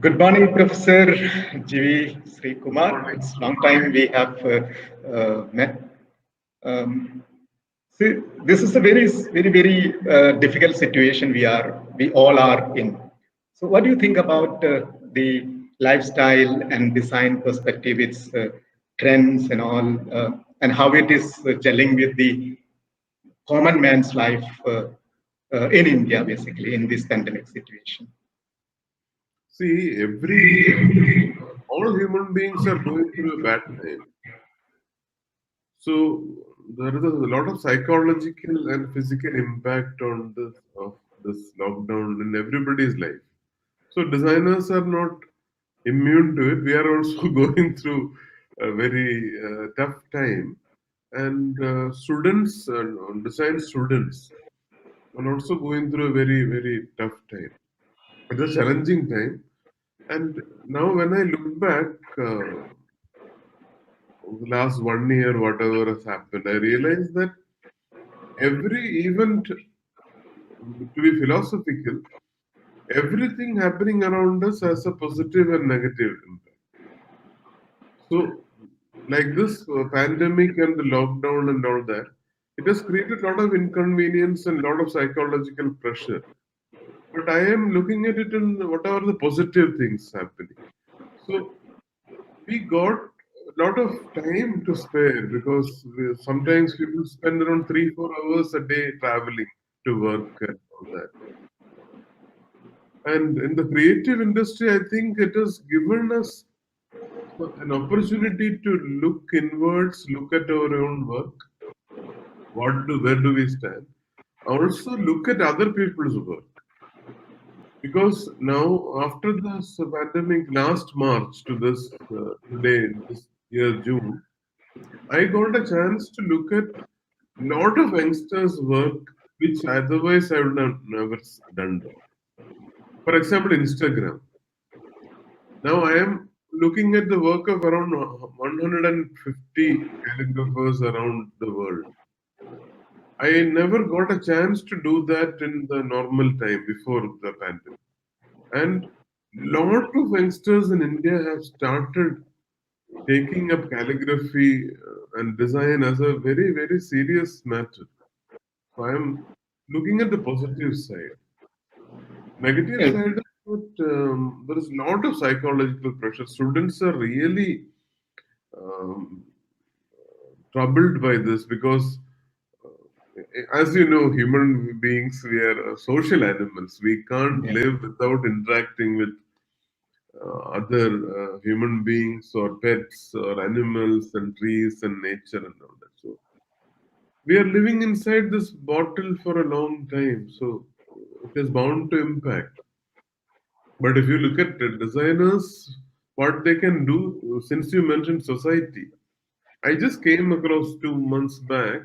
Good morning, Professor G.V. Sri Good Kumar. morning. It's long time we have met. Um, see, this is a very difficult situation we all are in. So, what do you think about the lifestyle and design perspective, its trends and all, and how it is gelling with the common man's life in India, basically, in this pandemic situation? See, all human beings are going through a bad time. So there is a lot of psychological and physical impact on this lockdown in everybody's life. So designers are not immune to it. We are also going through a very tough time, and students, design students, are also going through a very tough time. It's a challenging time. And now, when I look back, the last 1 year, whatever has happened, I realized that every event, to be philosophical, everything happening around us has a positive and negative impact. So, like this pandemic and the lockdown and all that, it has created a lot of inconvenience and a lot of psychological pressure. But I am looking at it in what are the positive things happening. So, we got a lot of time to spare because sometimes people spend around 3 4 hours a day traveling to work and all that. And in the creative industry, I think it has given us an opportunity to look inwards, look at our own work, where do we stand. Also look at other people's work because now after this pandemic, last March to this today, this year June, I got a chance to look at lot of youngsters' work which otherwise I would have never done that. For example, Instagram. Now I am looking at the work of around 150 calligraphers around the world. I never got a chance to do that in the normal time before the pandemic. And lot of youngsters in India have started taking up calligraphy and design as a very serious matter. So I am looking at the positive side. Negative Yes. side is that there is a lot of psychological pressure. Students are really um, troubled by this because, as you know, human beings, we are social animals. We can't Yeah. live without interacting with other human beings or pets or animals and trees and nature and all that. So we are living inside this bottle for a long time. So it is bound to impact. But if you look at the designers, what they can do, since you mentioned society, I just came across 2 months back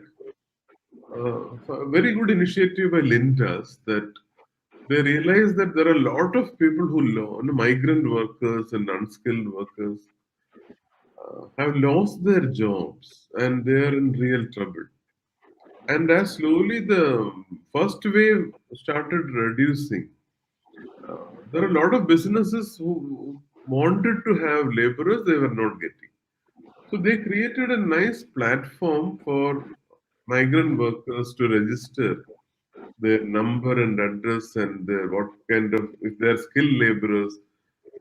a very good initiative by Lintas that they realized that there are a lot of people who migrant workers and unskilled workers have lost their jobs and they are in real trouble. And as slowly the first wave started reducing, there are a lot of businesses who wanted to have laborers they were not getting. So they created a nice platform for migrant workers to register their number and address and their what kind of if they are skilled laborers,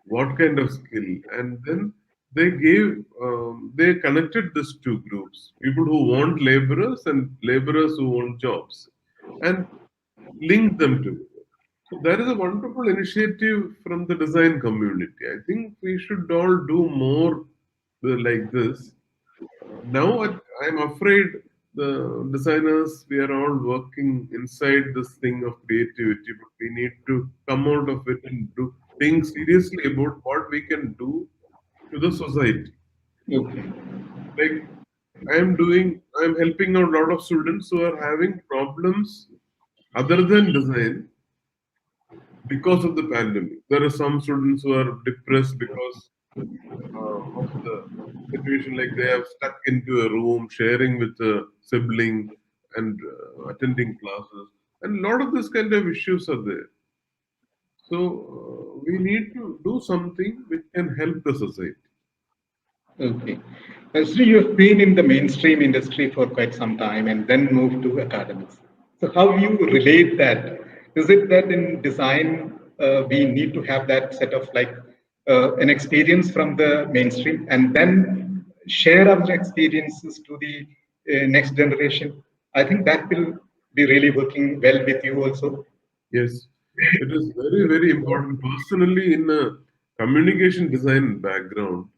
what kind of skill, and then they connected these two groups: people who want laborers and laborers who want jobs, and linked them together. So that is a wonderful initiative from the design community. I think we should all do more like this. Now I'm afraid the designers we are all working inside this thing of creativity, but we need to come out of it and do think seriously about what we can do to the society. Okay. Like I'm helping out a lot of students who are having problems other than design because of the pandemic. There are some students who are depressed because of the situation, like they have stuck into a room, sharing with a sibling and attending classes, and a lot of this kind of issues are there. So we need to do something which can help the society. Okay. So you've been in the mainstream industry for quite some time and then moved to academics. So how you relate that? Is it that in design we need to have that set of like an experience from the mainstream and then share our experiences to the next generation? I think that will be really working well with you also. Yes, it is very, very important. Personally, in a communication design background,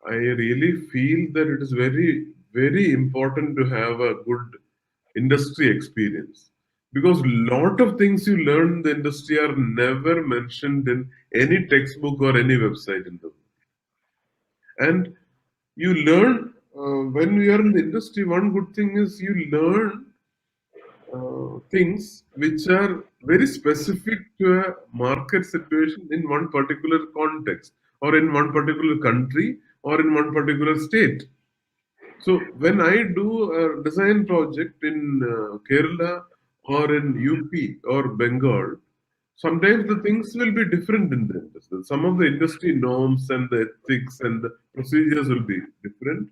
I really feel that it is very, very important to have a good industry experience because lot of things you learn in the industry are never mentioned in any textbook or any website in the world. And you learn when you are in the industry. One good thing is you learn things which are very specific to a market situation in one particular context or in one particular country or in one particular state. So when I do a design project in Kerala or in UP or Bengal, sometimes the things will be different in the industry. Some of the industry norms and the ethics and the procedures will be different.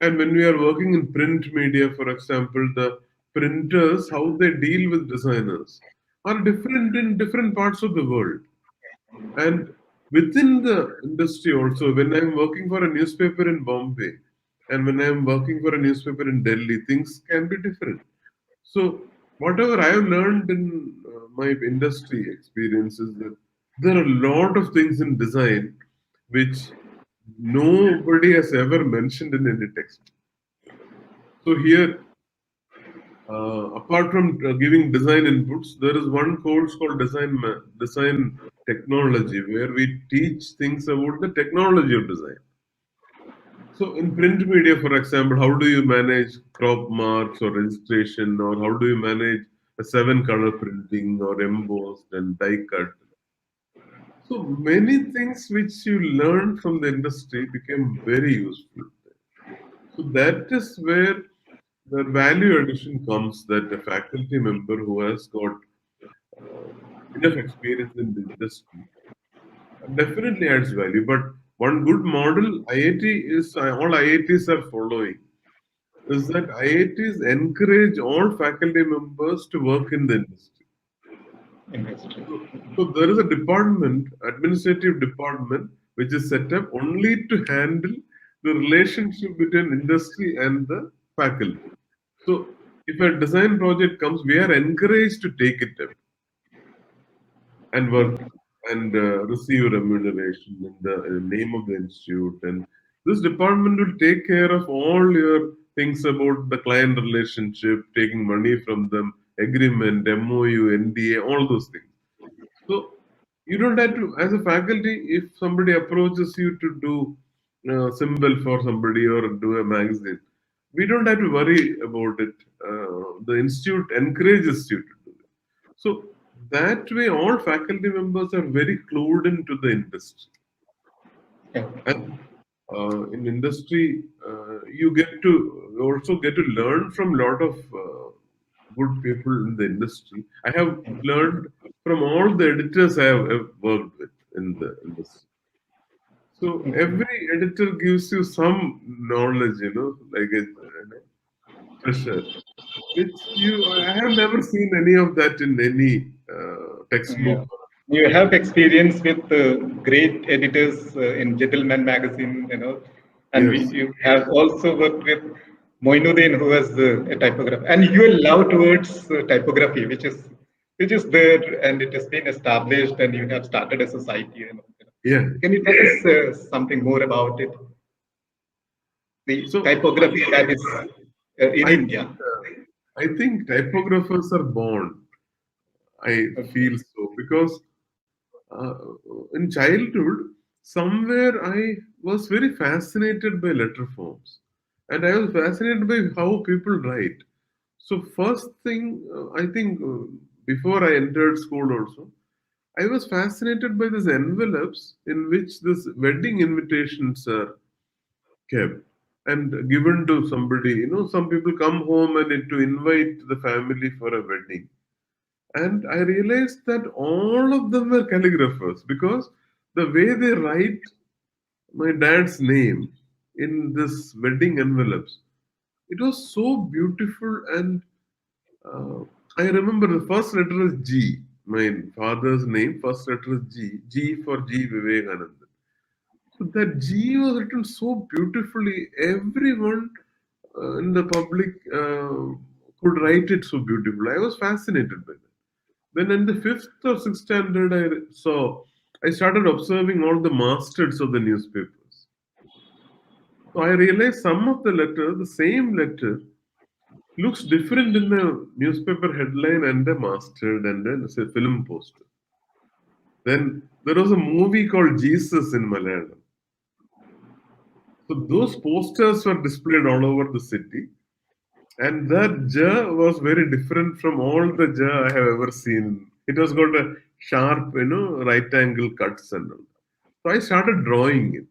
And when we are working in print media, for example, the printers, how they deal with designers are different in different parts of the world. And within the industry also, when I'm working for a newspaper in Bombay and when I'm working for a newspaper in Delhi, things can be different. So, whatever I have learned in my industry experience is that there are a lot of things in design which nobody has ever mentioned in any text. So, here, apart from giving design inputs, there is one course called design technology where we teach things about the technology of design. So in print media, for example, how do you manage crop marks or registration, or how do you manage a seven color printing or embossed and die cut? So many things which you learn from the industry became very useful. So that is where the value addition comes, that a faculty member who has got uh, enough experience in the industry definitely adds value. But one good model IIT is all IITs are following is that IITs encourage all faculty members to work in the industry. Industry. So there is a department, administrative department, which is set up only to handle the relationship between industry and the faculty. So if a design project comes, we are encouraged to take it up and work and receive remuneration in the name of the institute. And this department will take care of all your things about the client relationship, taking money from them, agreement, MOU, NDA, all those things. So you don't have to, as a faculty, if somebody approaches you to do symbol for somebody or do a magazine, we don't have to worry about it. The institute encourages you to do it. So that way, all faculty members are very clued into the industry. Okay. And in industry, you also get to learn from a lot of good people in the industry. I have learned from all the editors I have worked with in the industry. So every editor gives you some knowledge, like a treasure, which I have never seen any of that in any textbook. Yeah. You have experience with great editors in Gentleman magazine, and Yes, you have also worked with Moinuddin, who was a typographer, and your love towards typography, which is there, and it has been established, and you have started a society. yeah. Can you tell us something more about it? The So typography that is in I India. think I think typographers are born. I Okay. feel so because uh, in childhood, somewhere I was very fascinated by letter forms, and I was fascinated by how people write. So first thing, I think before I entered school also, I was fascinated by these envelopes in which this wedding invitations are kept and given to somebody. Some people come home and to invite the family for a wedding. And I realized that all of them were calligraphers because the way they write my dad's name in this wedding envelopes, it was so beautiful. And uh, I remember the first letter is G. My father's name, first letter is G. G for G Vivekananda. So that G was written so beautifully. Everyone in the public could write it so beautifully. I was fascinated by that. Then in the fifth or sixth standard, I started observing all the mastheads of the newspapers. So I realized some of the letter, the same letter, looks different in the newspaper headline and the masthead and then say film poster. Then there was a movie called Jesus in Malayalam. So those posters were displayed all over the city. And that J was very different from all the J I have ever seen. It was got a sharp, right angle cuts and all. So I started drawing it.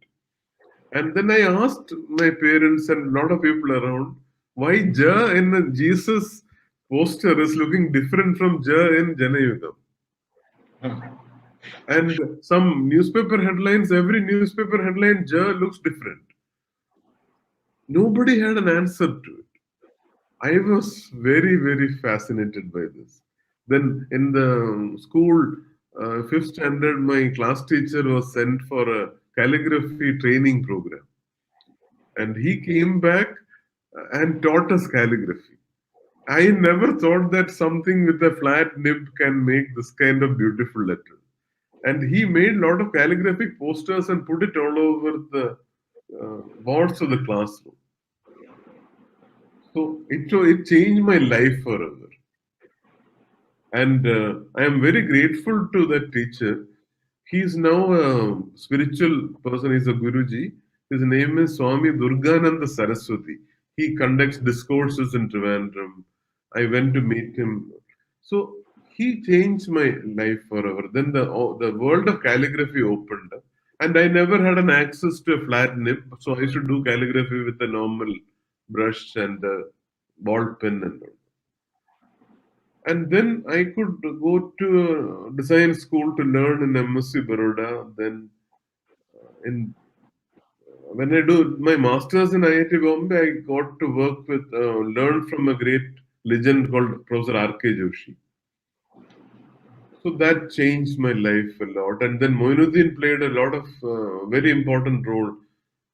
And then I asked my parents and a lot of people around why J in the Jesus poster is looking different from J in Janayugam. And some newspaper headlines, every newspaper headline, J looks different. Nobody had an answer to it. I was very, very fascinated by this. Then in the school, fifth standard, my class teacher was sent for a calligraphy training program. And he came back and taught us calligraphy. I never thought that something with a flat nib can make this kind of beautiful letter. And he made a lot of calligraphic posters and put it all over the walls of the classroom. So it changed my life forever. And I am very grateful to that teacher. He is now a spiritual person. He's a Guruji. His name is Swami Durgananda Saraswati. He conducts discourses in Trivandrum. I went to meet him. So he changed my life forever. Then the world of calligraphy opened up. And I never had an access to a flat nib. So I used to do calligraphy with a normal brush and a ball pen and all. And then I could go to a design school to learn in MSc Baroda. Then in when I do my masters in IIT Bombay, I got to work with learn from a great legend called Professor R.K. Joshi. So that changed my life a lot. And then Moinuddin played a lot of very important role.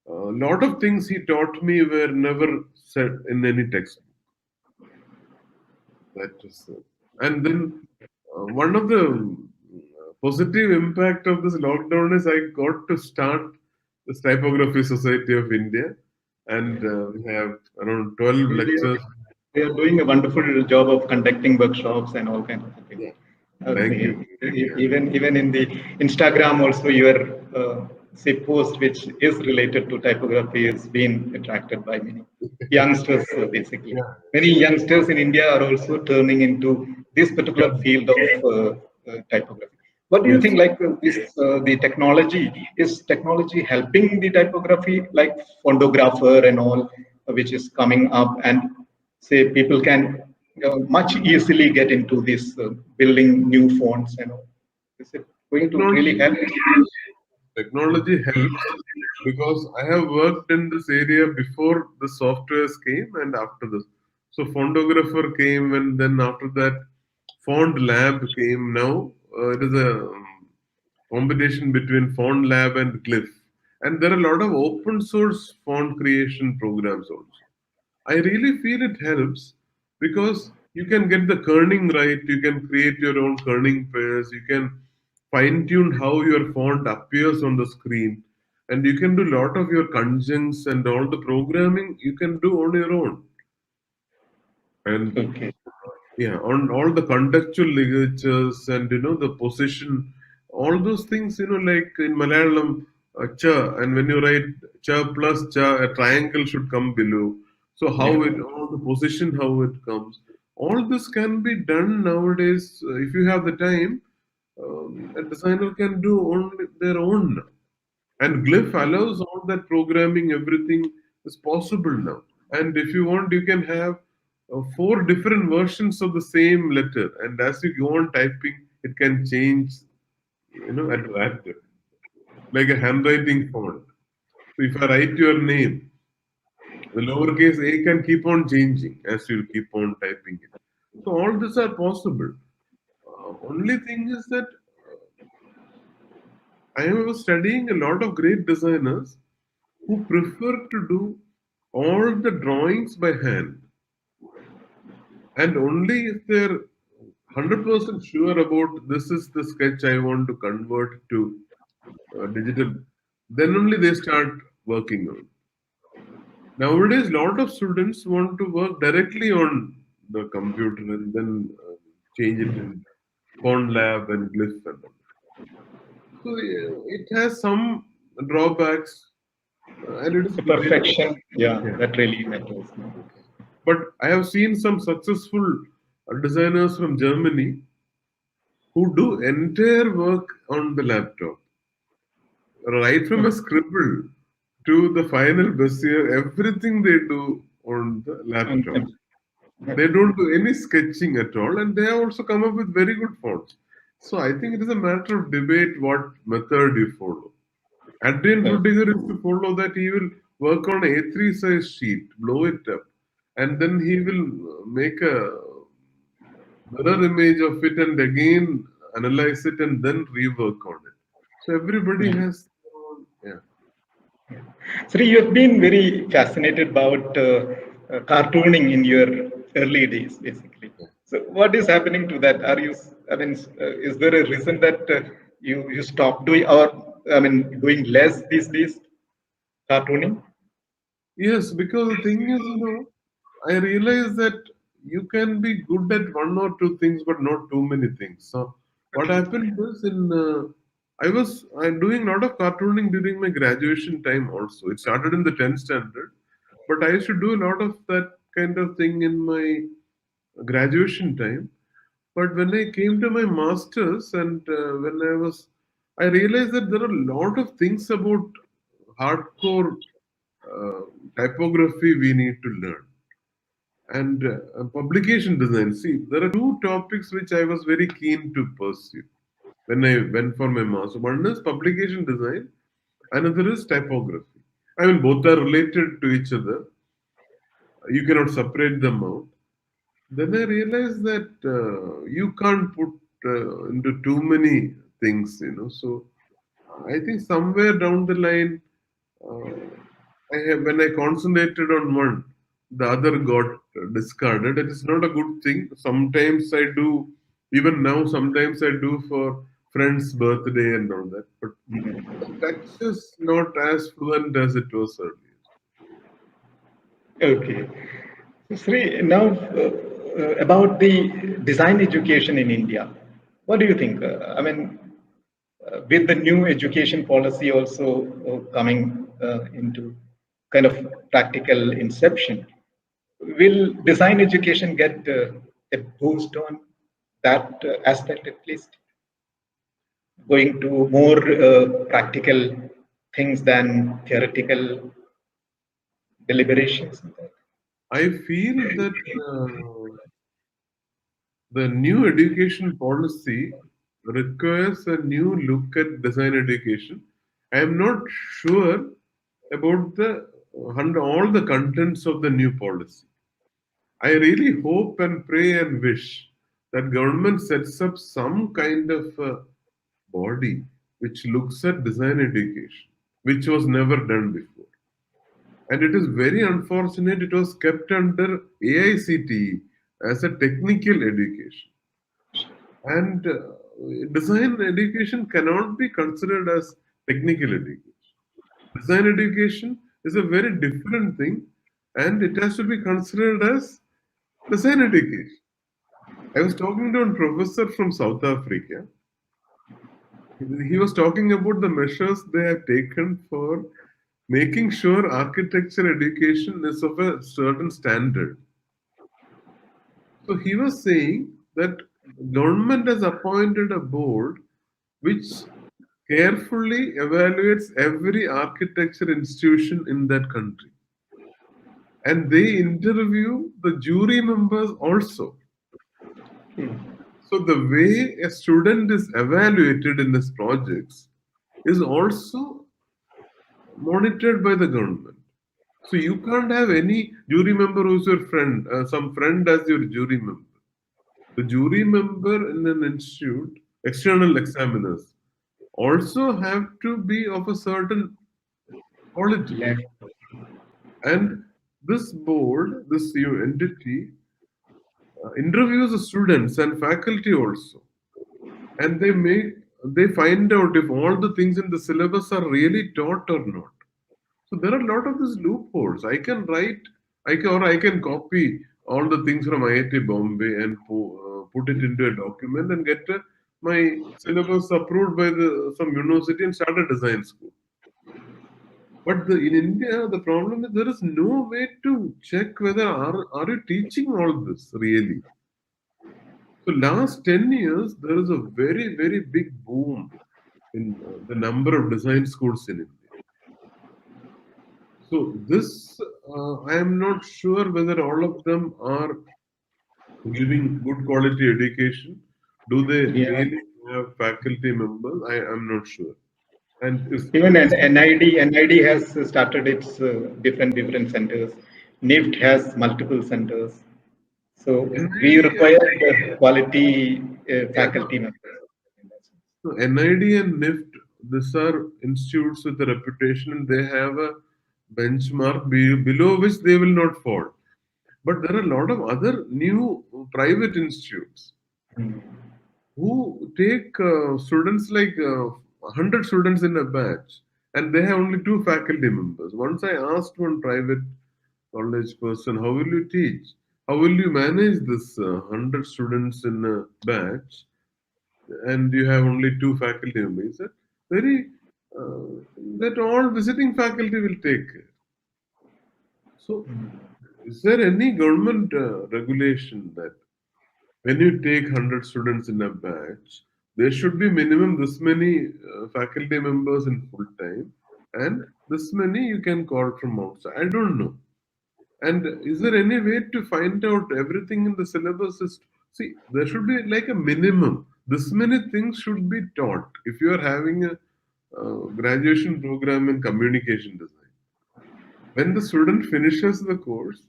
A lot of things he taught me were never said in any textbook. That is, and then one of the positive impact of this lockdown is I got to start this Typography Society of India, and we have around 12 We are, lectures. we are doing a wonderful job of conducting workshops and all kinds of things. Yeah. Thank you. Yeah. Even in the Instagram also your say post which is related to typography is being attracted by many youngsters basically. Yeah. Many youngsters in India are also turning into this particular Yeah. field of typography. What do you Yes. think? Like the technology is technology helping the typography, like photographer and all, which is coming up, and say people can much easily get into this building new fonts and all. Is it going to really Technology, help? technology helps because I have worked in this area before the softwares came and after this. So Fontographer came and then after that Font Lab came. Now it is a combination between Font Lab and Glyph. And there are a lot of open source font creation programs also. I really feel it helps because you can get the kerning right, you can create your own kerning pairs, you can fine tune how your font appears on the screen, and you can do a lot of your conjuncts and all the programming you can do on your own. And Okay. yeah, on all the contextual ligatures and the position, all those things, like in Malayalam, cha, and when you write cha plus cha, a triangle should come below. So how Yeah. it, all the position, how it comes, all this can be done nowadays if you have the time. A designer can do on their own. And Glyph allows all that programming, everything is possible now. And if you want, you can have four different versions of the same letter, and as you go on typing, it can change, at random, like a handwriting font. So if I write your name, the lowercase a can keep on changing as you keep on typing it. So all these are possible. Only thing is that I was studying a lot of great designers who prefer to do all the drawings by hand, and only if they're 100% sure about this is the sketch I want to convert to digital, then only they start working on. Nowadays, a lot of students want to work directly on the computer and then change it in Font Lab and Glyph and all. So it has some drawbacks, and it is The very, perfection, yeah, yeah. that really matters. But I have seen some successful designers from Germany who do entire work on the laptop, right from a scribble to the final bezier, everything they do on the laptop. And They don't do any sketching at all, and they have also come up with very good fonts. So I think it is a matter of debate what method you follow. Adrian Rudiger used to follow that he will work on A3 size sheet, blow it up, and then he will make a mirror image of it and again analyze it and then rework on it. So everybody has their own, yeah. Sri, you have been very fascinated about cartooning in your early days, basically. So, what is happening to that? Are you, I mean, is there a reason that you stopped doing, or I mean, doing less these days, cartooning? Yes, because the thing is, I realize that you can be good at one or two things, but not too many things. So what Okay. happened was I'm doing a lot of cartooning during my graduation time also. It started in the 10th standard, but I used to do a lot of that kind of thing in my graduation time. But when I came to my masters and I realized that there are a lot of things about hardcore uh, typography we need to learn, and publication design. See, there are two topics which I was very keen to pursue when I went for my master. One is publication design, another is typography. I mean, both are related to each other. You cannot separate them out. Then I realized that you can't put into too many things, So I think somewhere down the line, uh, when I concentrated on one, the other got discarded. It is not a good thing. Sometimes I do, even now, sometimes I do for friends' birthday and all that. But the touch is not as fluent as it was earlier. Okay. So, Sri, now about the design education in India, what do you think? I mean, with the new education policy also coming into kind of practical inception, will design education get a boost on that aspect at least, going to more practical things than theoretical deliberations? I feel that the new education policy requires a new look at design education. I am not sure about all the contents of the new policy. I really hope and pray and wish that government sets up some kind of body which looks at design education, which was never done before. And it is very unfortunate it was kept under AICTE as a technical education. And design education cannot be considered as technical education. Design education is a very different thing, and it has to be considered as design education. I was talking to a professor from South Africa. He was talking about the measures they have taken for making sure architecture education is of a certain standard. So he was saying that government has appointed a board which carefully evaluates every architecture institution in that country. and they interview the jury members also. So the way a student is evaluated in his projects is also monitored by the government. So you can't have any jury member who's your friend, some friend as your jury member. The jury member in an institute, external examiners, also have to be of a certain quality. Left. And this board, this entity, interviews the students and faculty also, and they find out if all the things in the syllabus are really taught or not. So there are a lot of these loopholes. I can copy all the things from IIT Bombay and put it into a document and get my syllabus approved by some university and start a design school. But in India, the problem is there is no way to check whether are you teaching all this really. So last 10 years, there is a very, very big boom in the number of design schools in India. So this, I am not sure whether all of them are giving good quality education. Do they Yeah. really have faculty members? I am not sure. And if Even this NID has started its different centers. NIFT has multiple centers. So we NID, require quality yeah, faculty members. so NID and NIFT, these are institutes with a reputation and they have a benchmark below which they will not fall. But there are a lot of other new private institutes who take students like 100 students in a batch and they have only two faculty members. Once I asked one private college person, how will you teach? How will you manage this 100 students in a batch and you have only two faculty members? He said, very, that all visiting faculty will take care. So, is there any government regulation that when you take 100 students in a batch, there should be minimum this many faculty members in full time, and this many you can call from outside? I don't know. And is there any way to find out everything in the syllabus? See, there should be like a minimum. This many things should be taught if you are having a graduation program in communication design. When the student finishes the course,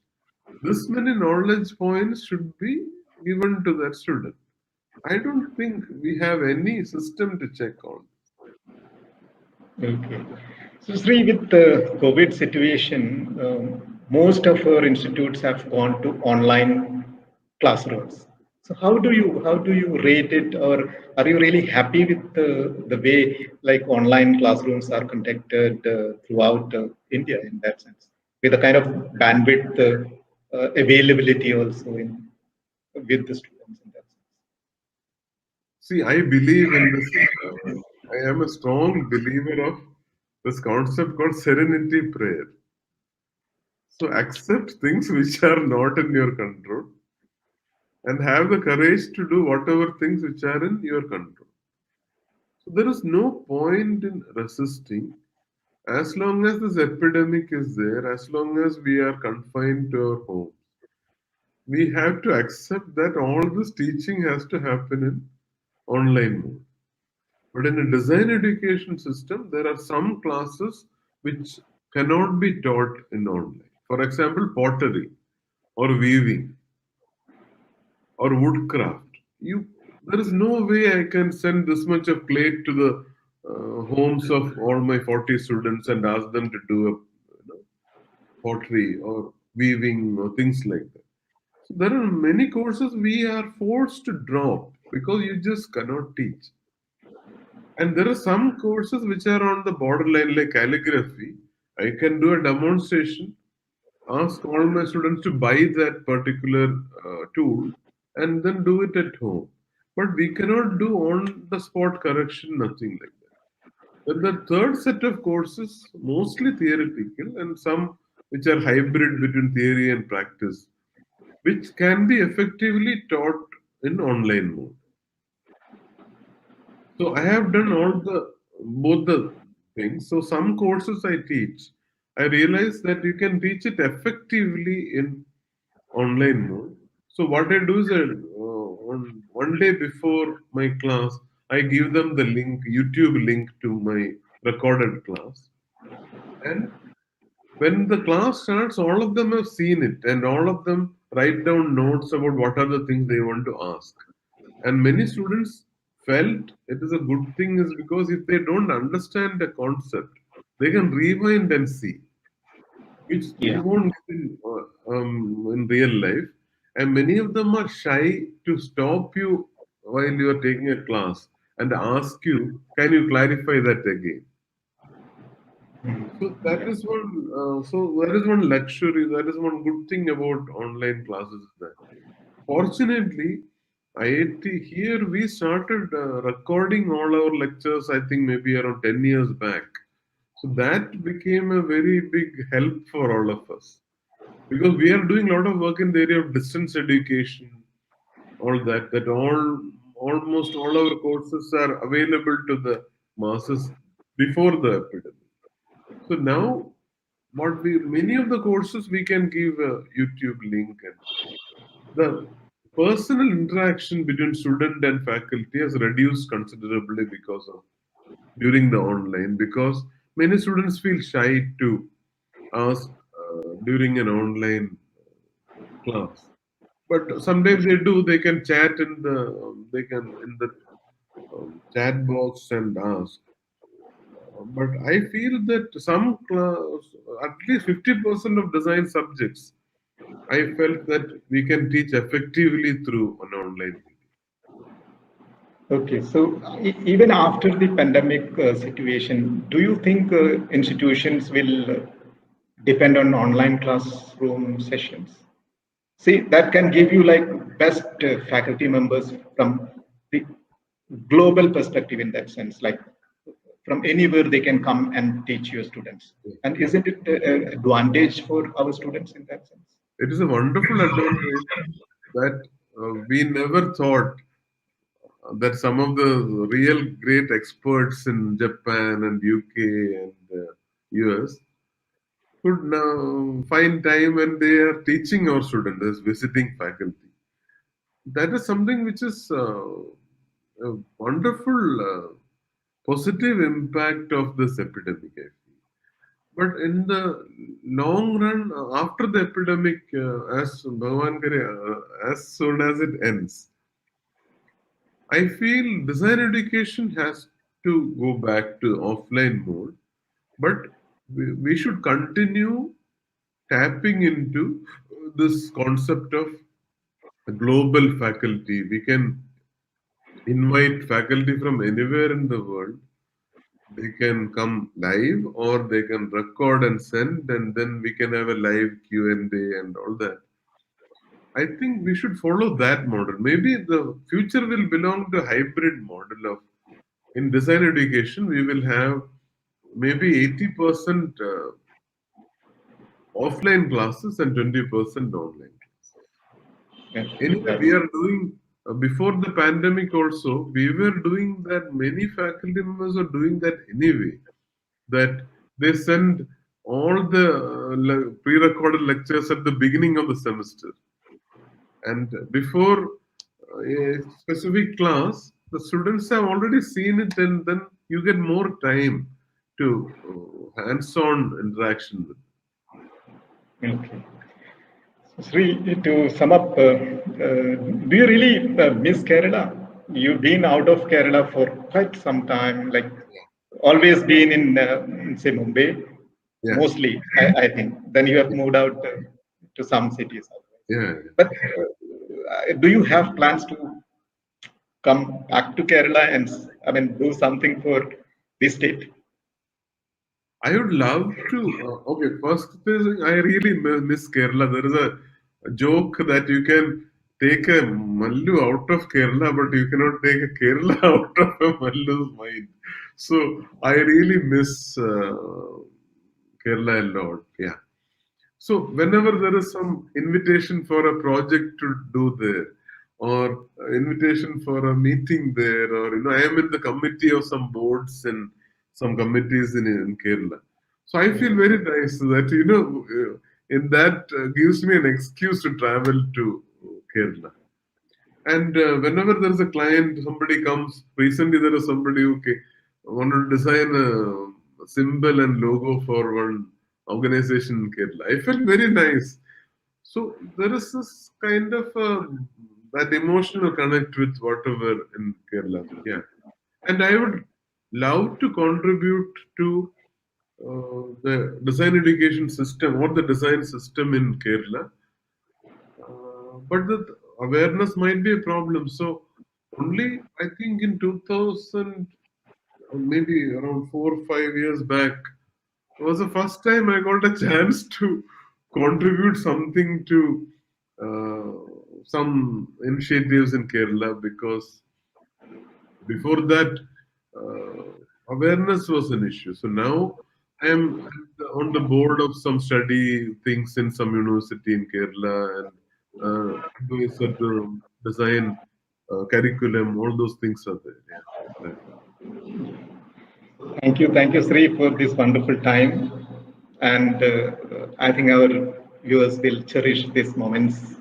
this many knowledge points should be given to that student. I don't think we have any system to check on. Okay. So, Sri, with the COVID situation, most of our institutes have gone to online classrooms. So, how do you rate it, or are you really happy with the way like online classrooms are conducted throughout India in that sense, with the kind of bandwidth availability also in with the students in that sense? See, I believe in this. I am a strong believer of this concept called serenity prayer. So accept things which are not in your control and have the courage to do whatever things which are in your control. So there is no point in resisting as long as this epidemic is there, as long as we are confined to our homes. We have to accept that all this teaching has to happen in online mode. But in a design education system, there are some classes which cannot be taught in online. For example, pottery or weaving or woodcraft. There is no way I can send this much of plate to the homes of all my 40 students and ask them to do a pottery or weaving or things like that. So there are many courses we are forced to drop because you just cannot teach. And there are some courses which are on the borderline, like calligraphy. I can do a demonstration, ask all my students to buy that particular tool, and then do it at home. But we cannot do on the spot correction, nothing like that. Then the third set of courses, mostly theoretical, and some which are hybrid between theory and practice, which can be effectively taught in online mode. So I have done all the both the things. So some courses I teach I realized that you can teach it effectively in online mode. So what I do is on one day before my class, I give them the link, YouTube link to my recorded class. And when the class starts, all of them have seen it and all of them write down notes about what are the things they want to ask. And many students felt it is a good thing is because if they don't understand the concept, they can rewind and see, which Yeah. you won't get in real life. And many of them are shy to stop you while you are taking a class and ask you, can you clarify that again? So that is one. That is one luxury. That is one good thing about online classes. That fortunately, IIT here we started recording all our lectures. I think maybe around 10 years back. So that became a very big help for all of us because we are doing a lot of work in the area of distance education, all that. That almost all our courses are available to the masses before the epidemic. So now what we many of the courses we can give a YouTube link, and the personal interaction between student and faculty has reduced considerably because of during the online, because many students feel shy to ask during an online class, but sometimes they do, they can chat in the they can in the chat box and ask. But I feel that some class, at least 50% of design subjects, I felt that we can teach effectively through an online meeting. Okay, so even after the pandemic situation, do you think institutions will depend on online classroom sessions? See, that can give you like best faculty members from the global perspective in that sense, like from anywhere they can come and teach your students. And isn't it an advantage for our students in that sense? It is a wonderful advantage that we never thought that some of the real great experts in Japan and UK and US could now find time when they are teaching our students as visiting faculty. That is something which is a wonderful positive impact of this epidemic, I feel. But in the long run, after the epidemic, as Bhagavan Kare, as soon as it ends, I feel design education has to go back to offline mode, but we should continue tapping into this concept of global faculty. We can invite faculty from anywhere in the world. They can come live or they can record and send, and then we can have a live Q&A and all that. I think we should follow that model. Maybe the future will belong to hybrid model of in design education. We will have maybe 80% offline classes and 20% online. Yeah, Anyway, we that's are doing before the pandemic also, we were doing that. Many faculty members are doing that anyway. That they send all the pre-recorded lectures at the beginning of the semester, and before a specific class, the students have already seen it, and then you get more time to hands-on interaction with. okay. Sri, to sum up, do you really miss Kerala? You've been out of Kerala for quite some time, like always been in, say, Mumbai, Yeah, mostly, I think. Then you have moved out to some cities. yeah. But do you have plans to come back to Kerala and, I mean, do something for this state? I would love to. Okay, first thing, I really miss Kerala. There is a joke that you can take a Mallu out of Kerala, but you cannot take a Kerala out of a Mallu's mind. So I really miss Kerala a lot. Yeah. So whenever there is some invitation for a project to do there, or invitation for a meeting there, or I am in the committee of some boards and some committees in Kerala. So I feel very nice that, in that gives me an excuse to travel to Kerala. And whenever there's a client, somebody comes. Recently, there was somebody who wanted to design a symbol and logo for one organization in Kerala. I felt very nice. So there is this kind of that emotional connect with whatever in Kerala. Yeah, and I would love to contribute to the design education system or the design system in Kerala. But the awareness might be a problem. So only I think in 2000, maybe around 4 or 5 years back, was the first time I got a chance to contribute something to some initiatives in Kerala, because before that, awareness was an issue. So now I am on the board of some study things in some university in Kerala, and doing certain design curriculum. All those things are there. Yeah. Right. Thank you, Sri, for this wonderful time. And I think our viewers will cherish these moments